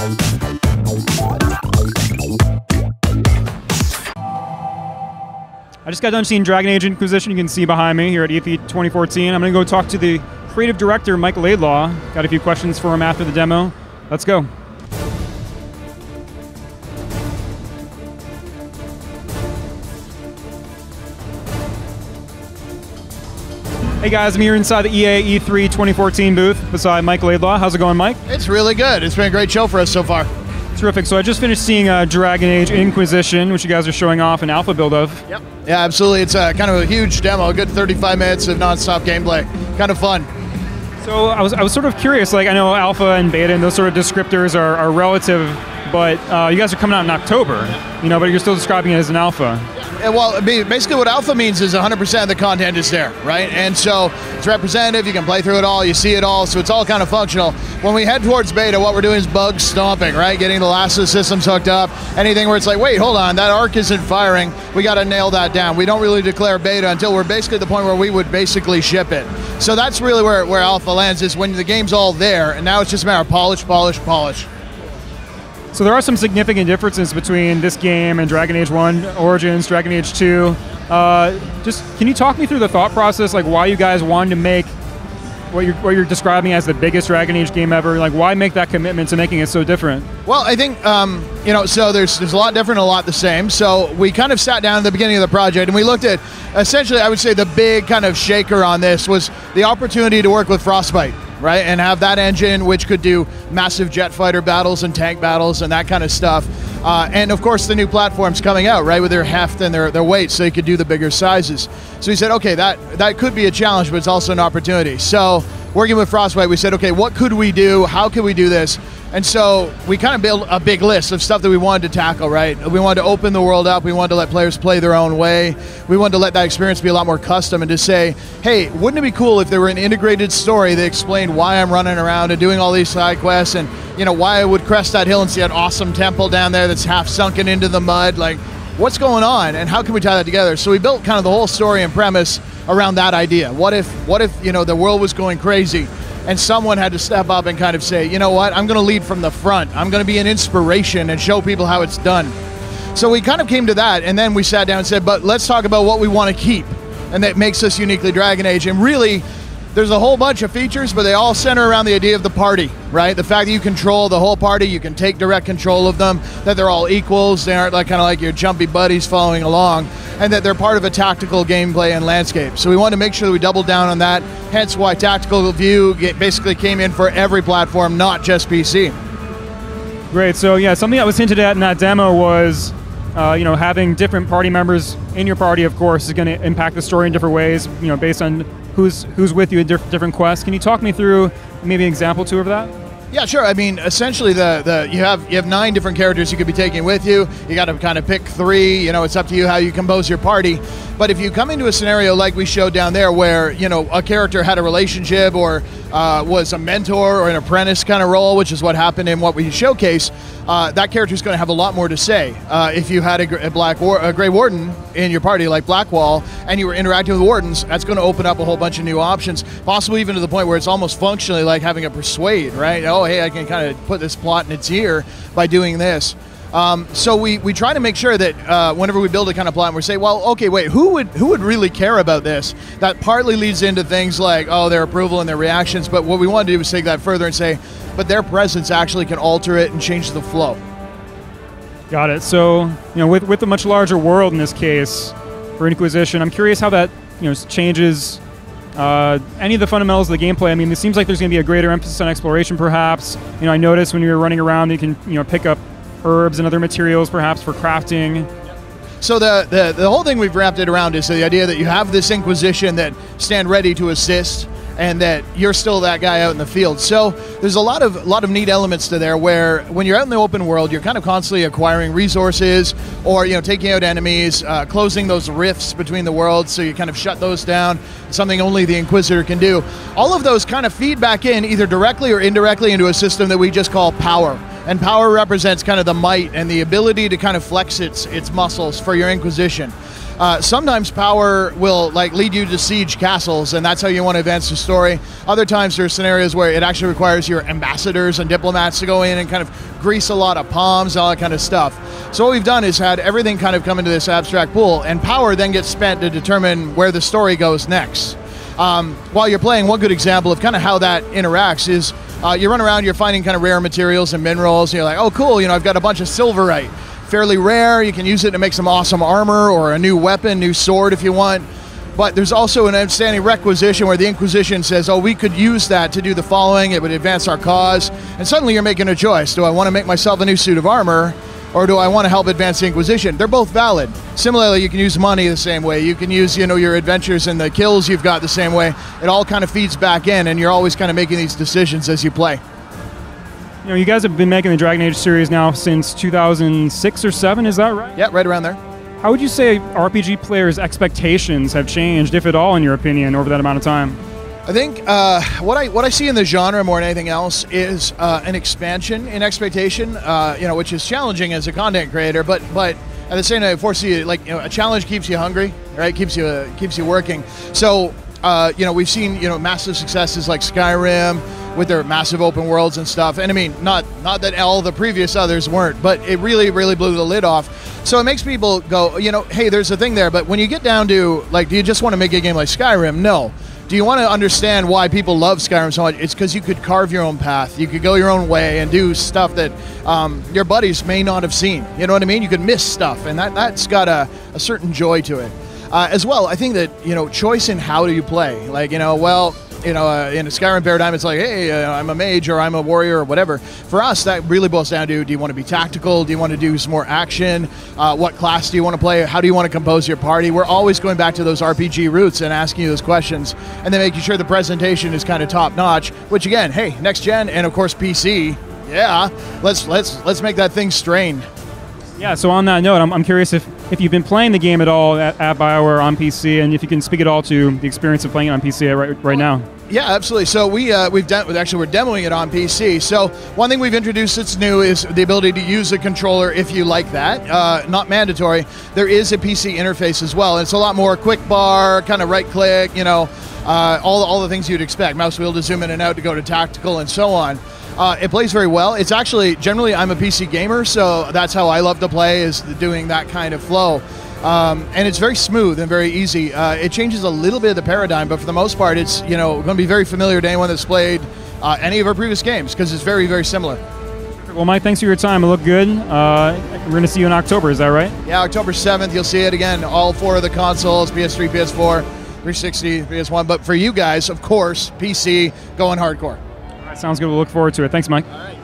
I just got done seeing Dragon Age Inquisition. You can see behind me here at E3 2014. I'm going to go talk to the creative director, Mike Laidlaw. Got a few questions for him after the demo. Let's go. Hey guys, I'm here inside the EA E3 2014 booth beside Mike Laidlaw. How's it going, Mike? It's really good. It's been a great show for us so far. Terrific. So I just finished seeing Dragon Age Inquisition, which you guys are showing off an alpha build of. Yep. Yeah, absolutely. It's kind of a huge demo, a good 35 minutes of non-stop gameplay. Kind of fun. So I was sort of curious, like I know alpha and beta and those sort of descriptors are relative, but you guys are coming out in October, you know, but you're still describing it as an alpha. Well, basically what alpha means is 100% of the content is there, right? And so it's representative, you can play through it all, you see it all, so it's all kind of functional. When we head towards beta, what we're doing is bug stomping, right? Getting the last of the systems hooked up, anything where it's like, wait, hold on, that arc isn't firing, we got to nail that down. We don't really declare beta until we're basically at the point where we would basically ship it. So that's really where alpha lands, is when the game's all there, and now it's just a matter of polish, polish, polish. So there are some significant differences between this game and Dragon Age 1 Origins, Dragon Age 2. Just can you talk me through the thought process, like why you guys wanted to make what you're describing as the biggest Dragon Age game ever? Like why make that commitment to making it so different? Well, I think you know, so there's a lot different, a lot the same. So we kind of sat down at the beginning of the project and we looked at, essentially, I would say the big kind of shaker on this was the opportunity to work with Frostbite, right, and have that engine which could do massive jet fighter battles and tank battles and that kind of stuff. And of course the new platforms coming out, right, with their heft and their weight, so you could do the bigger sizes. So we said, okay, that could be a challenge, but it's also an opportunity. So working with Frostbite, we said, okay, what could we do? How could we do this? And so we kind of built a big list of stuff that we wanted to tackle, right? We wanted to open the world up. We wanted to let players play their own way. We wanted to let that experience be a lot more custom and to say, hey, wouldn't it be cool if there were an integrated story that explained why I'm running around and doing all these side quests and, you know, why I would crest that hill and see that awesome temple down there that's half sunken into the mud. Like, what's going on and how can we tie that together? So we built kind of the whole story and premise around that idea. What if, you know, the world was going crazy and someone had to step up and kind of say, you know what, I'm going to lead from the front. I'm going to be an inspiration and show people how it's done. So we kind of came to that, and then we sat down and said, but let's talk about what we want to keep and that makes us uniquely Dragon Age. And really, there's a whole bunch of features, but they all center around the idea of the party, right? The fact that you control the whole party, you can take direct control of them, that they're all equals, they aren't like kind of like your jumpy buddies following along, and that they're part of a tactical gameplay and landscape. So we wanted to make sure that we doubled down on that, hence why Tactical View basically came in for every platform, not just PC. Great, so yeah, something that was hinted at in that demo was you know, having different party members in your party, of course, is going to impact the story in different ways, you know, based on who's with you in different quests. Can you talk me through maybe an example or two of that? Yeah, sure. I mean, essentially, you have 9 different characters you could be taking with you. You got to kind of pick 3. You know, it's up to you how you compose your party. But if you come into a scenario like we showed down there, where you know a character had a relationship or was a mentor or an apprentice kind of role, which is what happened in what we showcased, that character is going to have a lot more to say. If you had a Grey Warden in your party, like Blackwall, and you were interacting with Wardens, that's going to open up a whole bunch of new options, possibly even to the point where it's almost functionally like having a persuade, right? Oh, hey, I can kind of put this plot in its ear by doing this. So we try to make sure that whenever we build a kind of plot, we say, well, okay, wait, who would really care about this? That partly leads into things like, oh, their approval and their reactions, but what we want to do is take that further and say, but their presence actually can alter it and change the flow. Got it. So, you know, with a much larger world in this case for Inquisition, I'm curious how that, you know, changes any of the fundamentals of the gameplay. I mean, it seems like there's going to be a greater emphasis on exploration, perhaps. You know, I noticed when you were running around, you can, you know, pick up herbs and other materials, perhaps for crafting. So the whole thing we've wrapped it around is the idea that you have this Inquisition that stand ready to assist, and that you're still that guy out in the field. So there's a lot of neat elements to there, where when you're out in the open world, you're kind of constantly acquiring resources, or you know, taking out enemies, closing those rifts between the worlds, so you kind of shut those down, something only the Inquisitor can do. All of those kind of feed back in, either directly or indirectly, into a system that we just call power. And power represents kind of the might and the ability to kind of flex its muscles for your Inquisition. Sometimes power will like lead you to siege castles, and that's how you want to advance the story. Other times there are scenarios where it actually requires your ambassadors and diplomats to go in and kind of grease a lot of palms, all that kind of stuff. So what we've done is had everything kind of come into this abstract pool, and power then gets spent to determine where the story goes next. While you're playing, one good example of kind of how that interacts is you run around, you're finding kind of rare materials and minerals, and you're like, oh cool, I've got a bunch of silverite. Fairly rare, you can use it to make some awesome armor or a new weapon, new sword if you want. But there's also an outstanding requisition where the Inquisition says, oh, we could use that to do the following, it would advance our cause. And suddenly you're making a choice. Do I want to make myself a new suit of armor, or do I want to help advance the Inquisition? They're both valid. Similarly, you can use money the same way. You can use, your adventures and the kills you've got the same way. It all kind of feeds back in, and you're always kind of making these decisions as you play. You guys have been making the Dragon Age series now since 2006 or 7, is that right? Yeah, right around there. How would you say RPG players' expectations have changed, if at all, in your opinion, over that amount of time? I think what I see in the genre more than anything else is an expansion in expectation, which is challenging as a content creator, but at the same time, it forces you, a challenge keeps you hungry, right? Keeps you working. So, we've seen, massive successes like Skyrim with their massive open worlds and stuff. And I mean, not that all the previous others weren't, but it really, really blew the lid off. So it makes people go, hey, there's a thing there. But when you get down to, do you just want to make a game like Skyrim? No. Do you want to understand why people love Skyrim so much? It's because you could carve your own path. You could go your own way and do stuff that your buddies may not have seen. You know what I mean? You could miss stuff, and that's got a certain joy to it. As well, I think that, choice in how do you play. In a Skyrim paradigm, it's like, hey, I'm a mage or I'm a warrior or whatever. For us, that really boils down to, do you want to be tactical? Do you want to do some more action? What class do you want to play? How do you want to compose your party? We're always going back to those RPG roots and asking you those questions, and then making sure the presentation is kind of top notch, which again, hey, next gen and of course PC, yeah, let's make that thing strain. Yeah, so on that note, I'm curious if you've been playing the game at all at BioWare on PC, and if you can speak at all to the experience of playing it on PC right now. Yeah, absolutely. So we're demoing it on PC. So one thing we've introduced that's new is the ability to use a controller if you like that. Not mandatory. There is a PC interface as well, and it's a lot more quick bar, kind of right click, all the things you'd expect. Mouse wheel to zoom in and out to go to tactical and so on. It plays very well. It's actually, generally I'm a PC gamer, so that's how I love to play, is doing that kind of flow. And it's very smooth and very easy. It changes a little bit of the paradigm, but for the most part, it's going to be very familiar to anyone that's played any of our previous games, because it's very, very similar. Well, Mike, thanks for your time. It looked good. We're going to see you in October, is that right? Yeah, October 7th, you'll see it again. All 4 of the consoles, PS3, PS4, 360, PS1. But for you guys, of course, PC, going hardcore. All right, sounds good. We'll look forward to it. Thanks, Mike. All right.